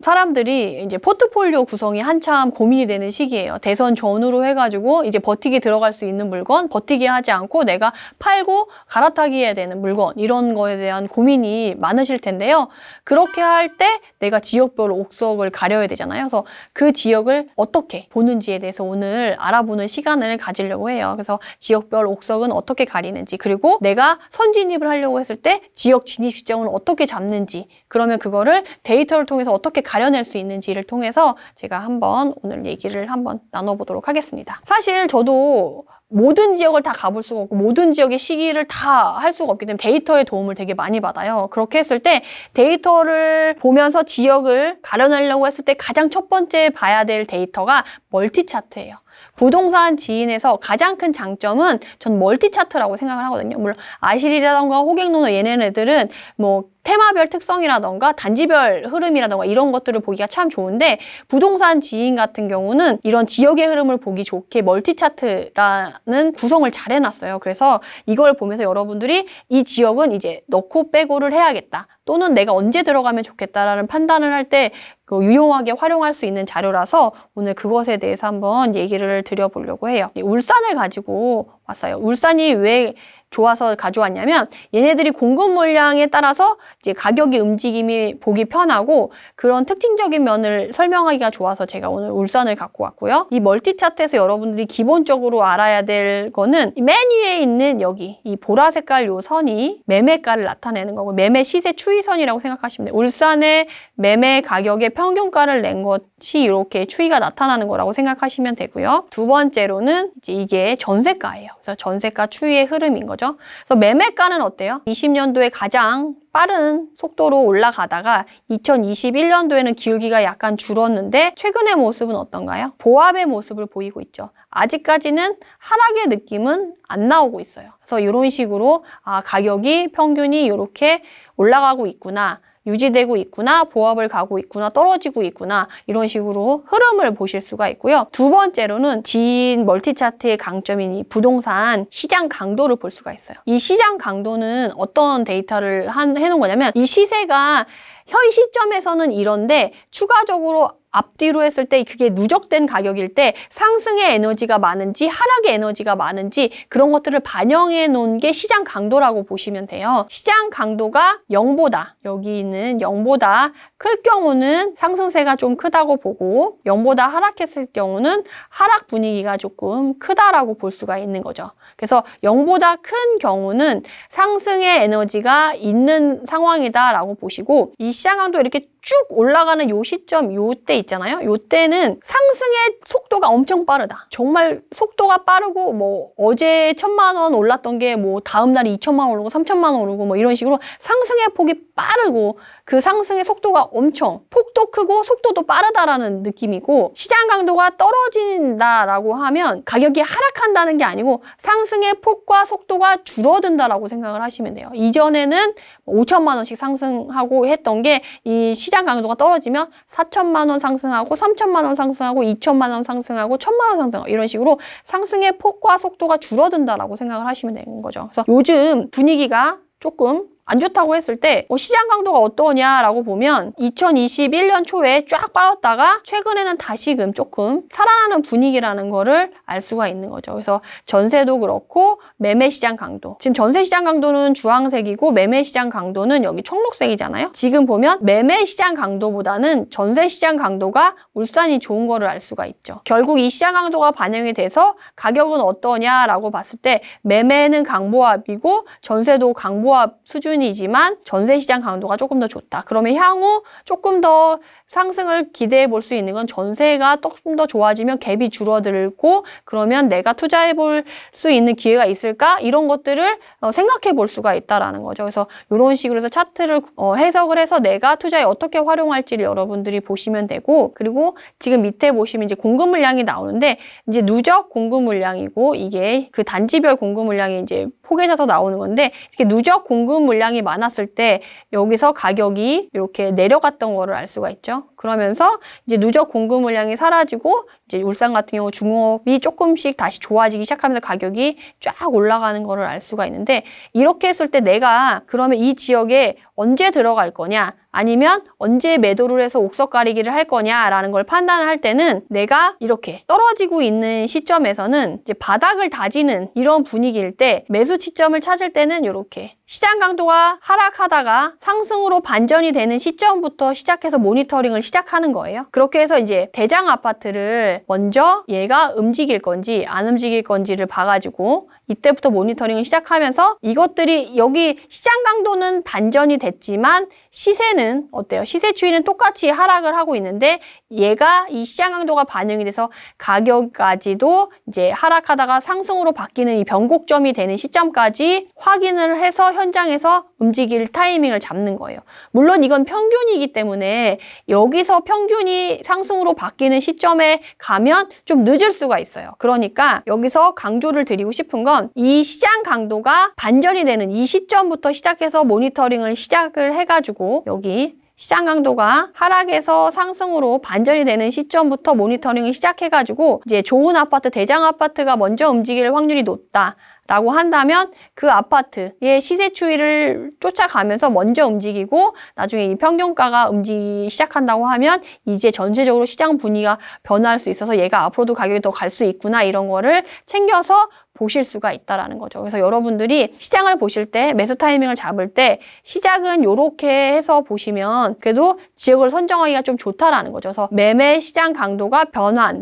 사람들이 이제 포트폴리오 구성이 한참 고민이 되는 시기예요. 대선 전후로 해가지고 이제 버티기 들어갈 수 있는 물건, 버티기 하지 않고 내가 팔고 갈아타기 해야 되는 물건, 이런 거에 대한 고민이 많으실 텐데요. 그렇게 할 때 내가 지역별 옥석을 가려야 되잖아요. 그래서 그 지역을 어떻게 보는지에 대해서 오늘 알아보는 시간을 가지려고 해요. 그래서 지역별 옥석은 어떻게 가리는지, 그리고 내가 선진입을 하려고 했을 때 지역 진입 시점을 어떻게 잡는지, 그러면 그거를 데이터를 통해서 어떻게 가려낼 수 있는지를 통해서 제가 한번 오늘 얘기를 한번 나눠보도록 하겠습니다. 사실 저도 모든 지역을 다 가볼 수가 없고 모든 지역의 시기를 다 할 수가 없기 때문에 데이터의 도움을 되게 많이 받아요. 그렇게 했을 때 데이터를 보면서 지역을 가려내려고 했을 때 가장 첫 번째 봐야 될 데이터가 멀티 차트예요. 부동산 지인에서 가장 큰 장점은 전 멀티 차트라고 생각을 하거든요. 물론 아실이라던가 호갱노노 얘네들은 뭐 테마별 특성이라던가 단지별 흐름이라던가 이런 것들을 보기가 참 좋은데, 부동산 지인 같은 경우는 이런 지역의 흐름을 보기 좋게 멀티 차트라는 구성을 잘 해놨어요. 그래서 이걸 보면서 여러분들이 이 지역은 이제 넣고 빼고를 해야겠다, 또는 내가 언제 들어가면 좋겠다라는 판단을 할 때 유용하게 활용할 수 있는 자료라서 오늘 그것에 대해서 한번 얘기를 드려보려고 해요. 울산을 가지고 왔어요. 울산이 왜 좋아서 가져왔냐면 얘네들이 공급 물량에 따라서 이제 가격의 움직임이 보기 편하고 그런 특징적인 면을 설명하기가 좋아서 제가 오늘 울산을 갖고 왔고요. 이 멀티 차트에서 여러분들이 기본적으로 알아야 될 거는 맨 위에 있는 여기 이 보라 색깔 요 선이 매매가를 나타내는 거고, 매매 시세 추이선이라고 생각하시면 돼요. 울산의 매매 가격의 평균가를 낸 것이 이렇게 추이가 나타나는 거라고 생각하시면 되고요. 두 번째로는 이제 이게 전세가예요. 그래서 전세가 추이의 흐름인 거죠. 그래서 매매가는 어때요? 20년도에 가장 빠른 속도로 올라가다가 2021년도에는 기울기가 약간 줄었는데 최근의 모습은 어떤가요? 보합의 모습을 보이고 있죠. 아직까지는 하락의 느낌은 안 나오고 있어요. 그래서 이런 식으로 가격이 평균이 이렇게 올라가고 있구나, 유지되고 있구나, 보합을 가고 있구나, 떨어지고 있구나, 이런 식으로 흐름을 보실 수가 있고요. 두 번째로는 지인 멀티 차트의 강점인 이 부동산 시장 강도를 볼 수가 있어요. 이 시장 강도는 어떤 데이터를 해놓은 거냐면, 이 시세가 현 시점에서는 이런데 추가적으로 앞뒤로 했을 때 그게 누적된 가격일 때 상승의 에너지가 많은지 하락의 에너지가 많은지 그런 것들을 반영해 놓은 게 시장 강도라고 보시면 돼요. 시장 강도가 0보다, 여기 있는 0보다 클 경우는 상승세가 좀 크다고 보고 0보다 하락했을 경우는 하락 분위기가 조금 크다라고 볼 수가 있는 거죠. 그래서 0보다 큰 경우는 상승의 에너지가 있는 상황이다라고 보시고, 이 시장 강도 이렇게 쭉 올라가는 요 시점, 요때 있잖아요. 요때는 상승의 속도가 엄청 빠르다. 정말 속도가 빠르고 뭐 어제 1,000만 원 올랐던 게 뭐 다음 날에 2,000만 원 오르고 3,000만 원 오르고 뭐 이런 식으로 상승의 폭이 빠르고 그 상승의 속도가 엄청 폭도 크고 속도도 빠르다라는 느낌이고, 시장 강도가 떨어진다라고 하면 가격이 하락한다는 게 아니고 상승의 폭과 속도가 줄어든다라고 생각을 하시면 돼요. 이전에는 5천만 원씩 상승하고 했던 게 이 시장 강도가 떨어지면 4천만 원 상승하고 3천만 원 상승하고 2천만 원 상승하고 1,000만 원 상승하고 이런 식으로 상승의 폭과 속도가 줄어든다라고 생각을 하시면 되는 거죠. 그래서 요즘 분위기가 조금 안 좋다고 했을 때 시장 강도가 어떠냐라고 보면 2021년 초에 쫙 빠졌다가 최근에는 다시금 조금 살아나는 분위기라는 거를 알 수가 있는 거죠. 그래서 전세도 그렇고 매매 시장 강도, 지금 전세 시장 강도는 주황색이고 매매 시장 강도는 여기 청록색이잖아요. 지금 보면 매매 시장 강도보다는 전세 시장 강도가 울산이 좋은 거를 알 수가 있죠. 결국 이 시장 강도가 반영이 돼서 가격은 어떠냐라고 봤을 때 매매는 강보합이고 전세도 강보합 수준이지만 전세시장 강도가 조금 더 좋다. 그러면 향후 조금 더 상승을 기대해 볼 수 있는 건 전세가 조금 더 좋아지면 갭이 줄어들고 그러면 내가 투자해 볼 수 있는 기회가 있을까? 이런 것들을 생각해 볼 수가 있다라는 거죠. 그래서 이런 식으로 해서 차트를 해석을 해서 내가 투자에 어떻게 활용할지를 여러분들이 보시면 되고, 그리고 지금 밑에 보시면 이제 공급 물량이 나오는데 이제 누적 공급 물량이고 이게 그 단지별 공급 물량이 이제 포개져서 나오는 건데, 이렇게 누적 공급 물량이 많았을 때 여기서 가격이 이렇게 내려갔던 거를 알 수가 있죠. 그러면서 이제 누적 공급 물량이 사라지고 이제 울산 같은 경우 중업이 조금씩 다시 좋아지기 시작하면서 가격이 쫙 올라가는 거를 알 수가 있는데, 이렇게 했을 때 내가 그러면 이 지역에 언제 들어갈 거냐, 아니면 언제 매도를 해서 옥석 가리기를 할 거냐라는 걸 판단을 할 때는 내가 이렇게 떨어지고 있는 시점에서는 이제 바닥을 다지는 이런 분위기일 때 매수 시점을 찾을 때는 이렇게 시장 강도가 하락하다가 상승으로 반전이 되는 시점부터 시작해서 모니터링을 시작하는 거예요. 그렇게 해서 이제 대장 아파트를 먼저 얘가 움직일 건지 안 움직일 건지를 봐가지고 이때부터 모니터링을 시작하면서 이것들이 여기 시장 강도는 반전이 됐지만 시세는 어때요? 시세 추이는 똑같이 하락을 하고 있는데 얘가 이 시장 강도가 반영이 돼서 가격까지도 이제 하락하다가 상승으로 바뀌는 이 변곡점이 되는 시점까지 확인을 해서 현장에서 움직일 타이밍을 잡는 거예요. 물론 이건 평균이기 때문에 여기서 평균이 상승으로 바뀌는 시점에 가면 좀 늦을 수가 있어요. 그러니까 여기서 강조를 드리고 싶은 건 이 시장 강도가 반전이 되는 이 시점부터 시작해서 모니터링을 시작을 해가지고 여기 시장 강도가 하락에서 상승으로 반전이 되는 시점부터 모니터링을 시작해가지고 이제 좋은 아파트, 대장 아파트가 먼저 움직일 확률이 높다. 라고 한다면 그 아파트의 시세 추이를 쫓아가면서 먼저 움직이고 나중에 이 평균가가 움직이기 시작한다고 하면 이제 전체적으로 시장 분위기가 변화할 수 있어서 얘가 앞으로도 가격이 더 갈 수 있구나 이런 거를 챙겨서 보실 수가 있다라는 거죠. 그래서 여러분들이 시장을 보실 때 매수 타이밍을 잡을 때 시작은 이렇게 해서 보시면 그래도 지역을 선정하기가 좀 좋다라는 거죠. 그래서 매매 시장 강도가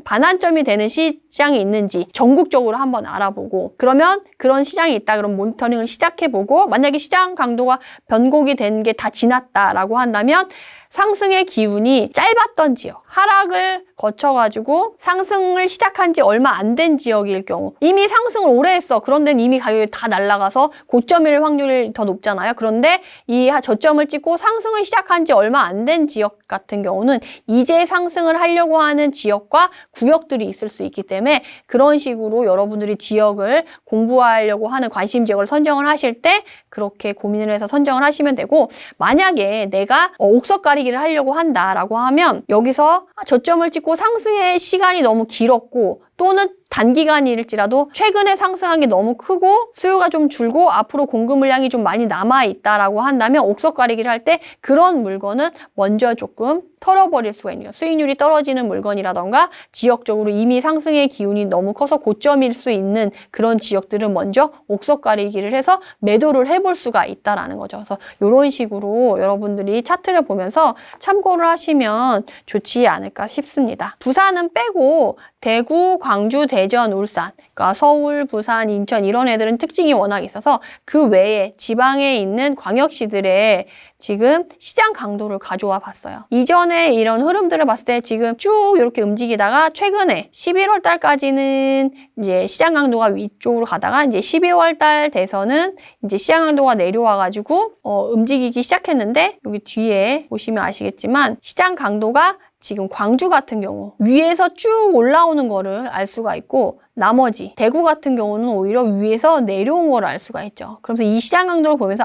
반환점이 되는 시장이 있는지 전국적으로 한번 알아보고 그러면 그런 시장이 있다 그럼 모니터링을 시작해보고 만약에 시장 강도가 변곡이 된 게 다 지났다라고 한다면 상승의 기운이 짧았던 지역, 하락을 거쳐가지고 상승을 시작한 지 얼마 안 된 지역일 경우 이미 상승을 오래 했어. 그런 데는 이미 가격이 다 날아가서 고점일 확률이 더 높잖아요. 그런데 이 저점을 찍고 상승을 시작한 지 얼마 안 된 지역 같은 경우는 이제 상승을 하려고 하는 지역과 구역들이 있을 수 있기 때문에 그런 식으로 여러분들이 지역을 공부하려고 하는 관심 지역을 선정을 하실 때 그렇게 고민을 해서 선정을 하시면 되고 만약에 내가 옥석 가리기를 하려고 한다라고 하면 여기서 저점을 찍고 상승의 시간이 너무 길었고 또는 단기간일지라도 최근에 상승한 게 너무 크고 수요가 좀 줄고 앞으로 공급 물량이 좀 많이 남아있다라고 한다면 옥석 가리기를 할 때 그런 물건은 먼저 조금 털어버릴 수가 있는 거예요. 수익률이 떨어지는 물건이라던가 지역적으로 이미 상승의 기운이 너무 커서 고점일 수 있는 그런 지역들은 먼저 옥석 가리기를 해서 매도를 해볼 수가 있다라는 거죠. 그래서 이런 식으로 여러분들이 차트를 보면서 참고를 하시면 좋지 않을까 싶습니다. 부산은 빼고 대구, 광주, 대전, 울산, 그러니까 서울, 부산, 인천 이런 애들은 특징이 워낙 있어서 그 외에 지방에 있는 광역시들의 지금 시장 강도를 가져와 봤어요. 이전에 이런 흐름들을 봤을 때 지금 쭉 이렇게 움직이다가 최근에 11월 달까지는 이제 시장 강도가 위쪽으로 가다가 이제 12월 달 돼서는 이제 시장 강도가 내려와가지고 움직이기 시작했는데 여기 뒤에 보시면 아시겠지만 시장 강도가 지금 광주 같은 경우 위에서 쭉 올라오는 거를 알 수가 있고 나머지 대구 같은 경우는 오히려 위에서 내려온 걸 알 수가 있죠. 그래서 이 시장 강도를 보면서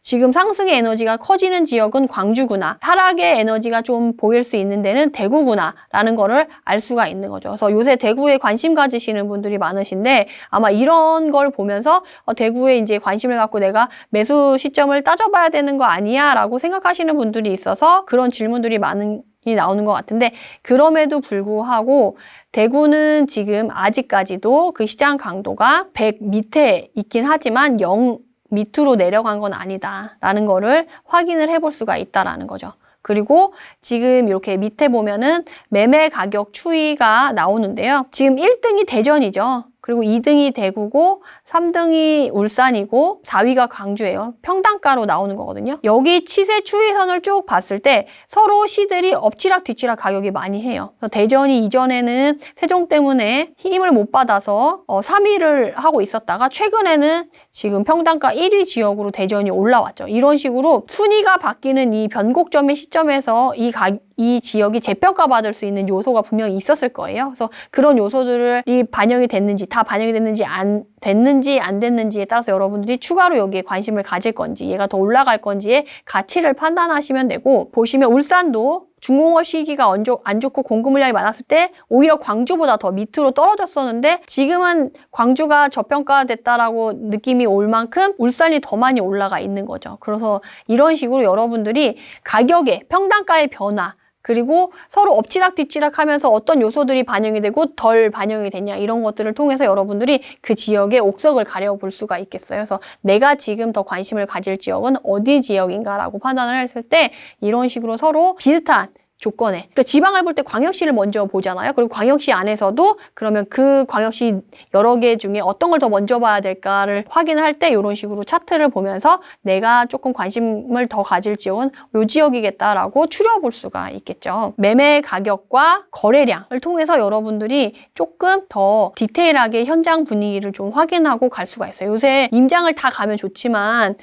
지금 상승의 에너지가 커지는 지역은 광주구나. 하락의 에너지가 좀 보일 수 있는 데는 대구구나 라는 거를 알 수가 있는 거죠. 그래서 요새 대구에 관심 가지시는 분들이 많으신데 아마 이런 걸 보면서 대구에 이제 관심을 갖고 내가 매수 시점을 따져봐야 되는 거 아니야 라고 생각하시는 분들이 있어서 그런 질문들이 나오는 것 같은데 그럼에도 불구하고 대구는 지금 아직까지도 그 시장 강도가 100 밑에 있긴 하지만 0 밑으로 내려간 건 아니다라는 거를 확인을 해볼 수가 있다라는 거죠. 그리고 지금 이렇게 밑에 보면은 매매 가격 추이가 나오는데요. 지금 1등이 대전이죠. 그리고 2등이 대구고 3등이 울산이고 4위가 광주예요. 평당가로 나오는 거거든요. 여기 시세 추이선을 쭉 봤을 때 서로 시들이 엎치락 뒤치락 가격이 많이 해요. 대전이 이전에는 세종 때문에 힘을 못 받아서 3위를 하고 있었다가 최근에는 지금 평당가 1위 지역으로 대전이 올라왔죠. 이런 식으로 순위가 바뀌는 이 변곡점의 시점에서 이 지역이 재평가 받을 수 있는 요소가 분명히 있었을 거예요. 그래서 그런 요소들이 반영이 됐는지 다 반영이 됐는지 안 됐는지에 따라서 여러분들이 추가로 여기에 관심을 가질 건지 얘가 더 올라갈 건지의 가치를 판단하시면 되고 보시면 울산도 중공업 시기가 안 좋고 공급 물량이 많았을 때 오히려 광주보다 더 밑으로 떨어졌었는데 지금은 광주가 저평가됐다라고 느낌이 올 만큼 울산이 더 많이 올라가 있는 거죠. 그래서 이런 식으로 여러분들이 가격의 평단가의 변화 그리고 서로 엎치락뒤치락 하면서 어떤 요소들이 반영이 되고 덜 반영이 됐냐 이런 것들을 통해서 여러분들이 그 지역의 옥석을 가려볼 수가 있겠어요. 그래서 내가 지금 더 관심을 가질 지역은 어디 지역인가라고 판단을 했을 때 이런 식으로 서로 비슷한 조건에 그러니까 지방을 볼 때 광역시를 먼저 보잖아요. 그리고 광역시 안에서도 그러면 그 광역시 여러 개 중에 어떤 걸 더 먼저 봐야 될까를 확인을 할 때 이런 식으로 차트를 보면서 내가 조금 관심을 더 가질 지역은 이 지역이겠다라고 추려볼 수가 있겠죠. 매매 가격과 거래량을 통해서 여러분들이 조금 더 디테일하게 현장 분위기를 좀 확인하고 갈 수가 있어요. 요새 임장을 다 가면 좋지만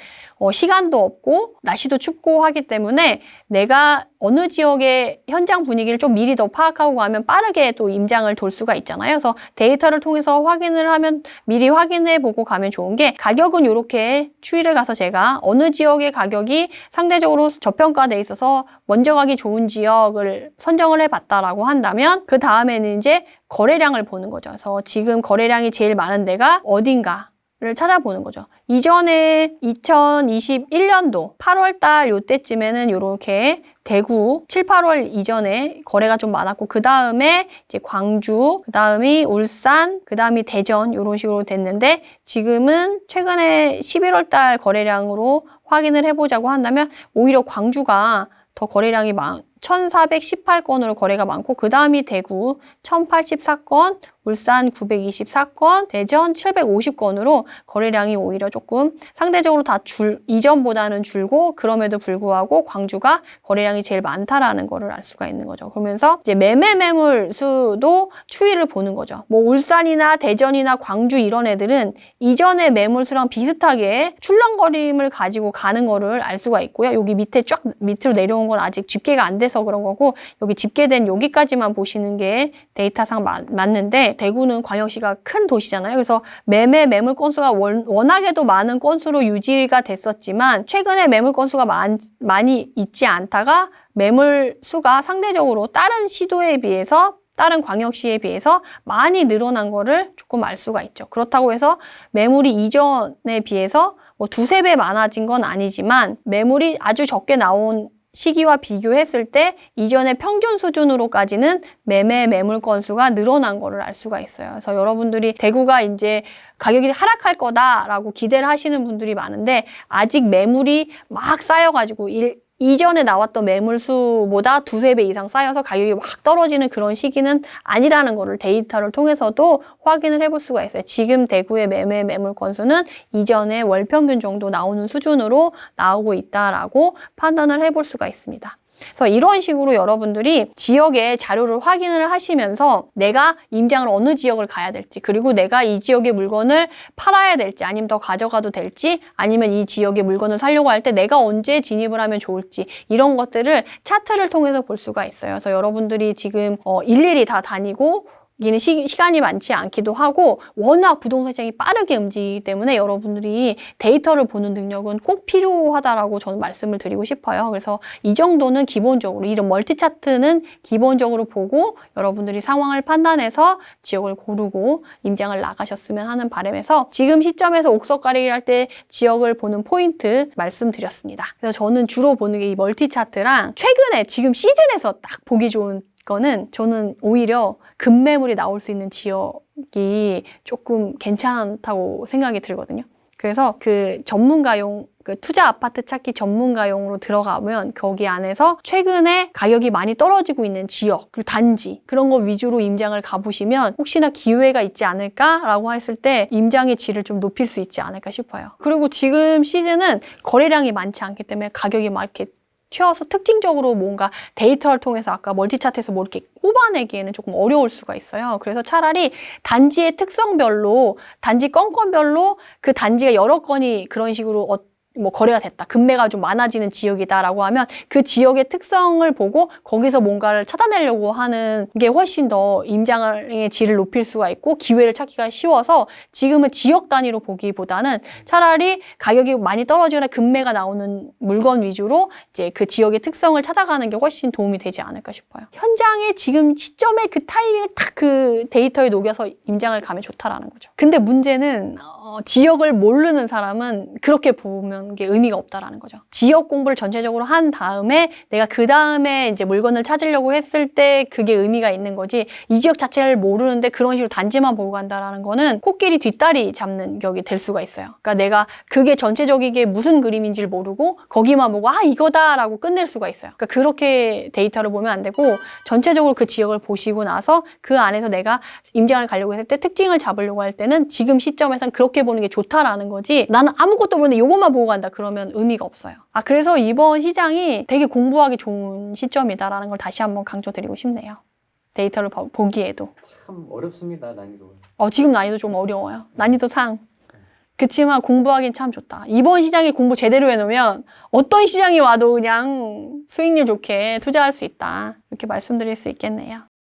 시간도 없고 날씨도 춥고 하기 때문에 내가 어느 지역의 현장 분위기를 좀 미리 더 파악하고 가면 빠르게 또 임장을 돌 수가 있잖아요. 그래서 데이터를 통해서 확인을 하면 미리 확인해 보고 가면 좋은 게 가격은 이렇게 추이를 가서 제가 어느 지역의 가격이 상대적으로 저평가돼 있어서 먼저 가기 좋은 지역을 선정을 해봤다라고 한다면 그 다음에는 이제 거래량을 보는 거죠. 그래서 지금 거래량이 제일 많은 데가 어딘가 를 찾아보는 거죠. 이전에 2021년도 8월 달 요때쯤에는 이렇게 대구 7, 8월 이전에 거래가 좀 많았고 그 다음에 이제 광주, 그 다음이 울산, 그 다음이 대전 이런 식으로 됐는데 지금은 최근에 11월 달 거래량으로 확인을 해보자고 한다면 오히려 광주가 더 거래량이 1,418건으로 거래가 많고 그 다음이 대구 1,084건, 울산 924건, 대전 750건으로 거래량이 오히려 조금 상대적으로 다 이전보다는 줄고 그럼에도 불구하고 광주가 거래량이 제일 많다라는 거를 알 수가 있는 거죠. 그러면서 이제 매매 매물 수도 추이를 보는 거죠. 뭐 울산이나 대전이나 광주 이런 애들은 이전의 매물 수랑 비슷하게 출렁거림을 가지고 가는 거를 알 수가 있고요. 여기 밑에 쫙 밑으로 내려온 건 아직 집계가 안 돼서 그런 거고 여기 집계된 여기까지만 보시는 게 데이터상 맞는데 대구는 광역시가 큰 도시잖아요. 그래서 매물 건수가 워낙에도 많은 건수로 유지가 됐었지만 최근에 매물 건수가 많이 있지 않다가 매물 수가 상대적으로 다른 시도에 비해서 다른 광역시에 비해서 많이 늘어난 거를 조금 알 수가 있죠. 그렇다고 해서 매물이 이전에 비해서 뭐 두세 배 많아진 건 아니지만 매물이 아주 적게 나온 시기와 비교했을 때 이전의 평균 수준으로까지는 매물 건수가 늘어난 거를 알 수가 있어요. 그래서 여러분들이 대구가 이제 가격이 하락할 거다라고 기대를 하시는 분들이 많은데 아직 매물이 막 쌓여가지고 이전에 나왔던 매물수보다 두세 배 이상 쌓여서 가격이 막 떨어지는 그런 시기는 아니라는 거를 데이터를 통해서도 확인을 해볼 수가 있어요. 지금 대구의 매물 건수는 이전에 월 평균 정도 나오는 수준으로 나오고 있다라고 판단을 해볼 수가 있습니다. 그래서 이런 식으로 여러분들이 지역의 자료를 확인을 하시면서 내가 임장을 어느 지역을 가야 될지 그리고 내가 이 지역의 물건을 팔아야 될지 아니면 더 가져가도 될지 아니면 이 지역의 물건을 사려고 할 때 내가 언제 진입을 하면 좋을지 이런 것들을 차트를 통해서 볼 수가 있어요. 그래서 여러분들이 지금 일일이 다 다니고 이는 시간이 많지 않기도 하고 워낙 부동산 시장이 빠르게 움직이기 때문에 여러분들이 데이터를 보는 능력은 꼭 필요하다라고 저는 말씀을 드리고 싶어요. 그래서 이 정도는 기본적으로 이런 멀티 차트는 기본적으로 보고 여러분들이 상황을 판단해서 지역을 고르고 임장을 나가셨으면 하는 바람에서 지금 시점에서 옥석 가리기를 할 때 지역을 보는 포인트 말씀드렸습니다. 그래서 저는 주로 보는 게 이 멀티 차트랑 최근에 지금 시즌에서 딱 보기 좋은 거는 저는 오히려 급매물이 나올 수 있는 지역이 조금 괜찮다고 생각이 들거든요. 그래서 그 전문가용 그 투자 아파트 찾기 전문가용으로 들어가면 거기 안에서 최근에 가격이 많이 떨어지고 있는 지역 그리고 단지 그런 거 위주로 임장을 가보시면 혹시나 기회가 있지 않을까라고 했을 때 임장의 질을 좀 높일 수 있지 않을까 싶어요. 그리고 지금 시즌은 거래량이 많지 않기 때문에 가격이 막 이렇게 튀어서 특징적으로 뭔가 데이터를 통해서 아까 멀티차트에서 뭐 이렇게 꼽아내기에는 조금 어려울 수가 있어요. 그래서 차라리 단지의 특성별로 단지 건건별로 그 단지가 여러 건이 그런 식으로 뭐 거래가 됐다. 금매가 좀 많아지는 지역이다라고 하면 그 지역의 특성을 보고 거기서 뭔가를 찾아내려고 하는 게 훨씬 더 임장의 질을 높일 수가 있고 기회를 찾기가 쉬워서 지금은 지역 단위로 보기보다는 차라리 가격이 많이 떨어지거나 금매가 나오는 물건 위주로 이제 그 지역의 특성을 찾아가는 게 훨씬 도움이 되지 않을까 싶어요. 현장의 지금 시점에 그 타이밍을 딱 그 데이터에 녹여서 임장을 가면 좋다라는 거죠. 근데 문제는 지역을 모르는 사람은 그렇게 보면 게 의미가 없다라는 거죠. 지역 공부를 전체적으로 한 다음에 내가 그 다음에 이제 물건을 찾으려고 했을 때 그게 의미가 있는 거지 이 지역 자체를 모르는데 그런 식으로 단지만 보고 간다라는 거는 코끼리 뒷다리 잡는 격이 될 수가 있어요. 그러니까 내가 그게 전체적이게 무슨 그림인지를 모르고 거기만 보고 아 이거다라고 끝낼 수가 있어요. 그러니까 그렇게 데이터를 보면 안 되고 전체적으로 그 지역을 보시고 나서 그 안에서 내가 임장을 가려고 했을 때 특징을 잡으려고 할 때는 지금 시점에서는 그렇게 보는 게 좋다라는 거지 나는 아무것도 모르는데 이것만 보고 간다 그러면 의미가 없어요. 그래서 이번 시장이 되게 공부하기 좋은 시점이다라는 걸 다시 한번 강조드리고 싶네요. 데이터를 보기에도. 참 어렵습니다, 난이도. 지금 난이도 좀 어려워요. 난이도 상. 그치만 공부하기엔 참 좋다. 이번 시장에 공부 제대로 해놓으면 어떤 시장이 와도 그냥 수익률 좋게 투자할 수 있다. 이렇게 말씀드릴 수 있겠네요.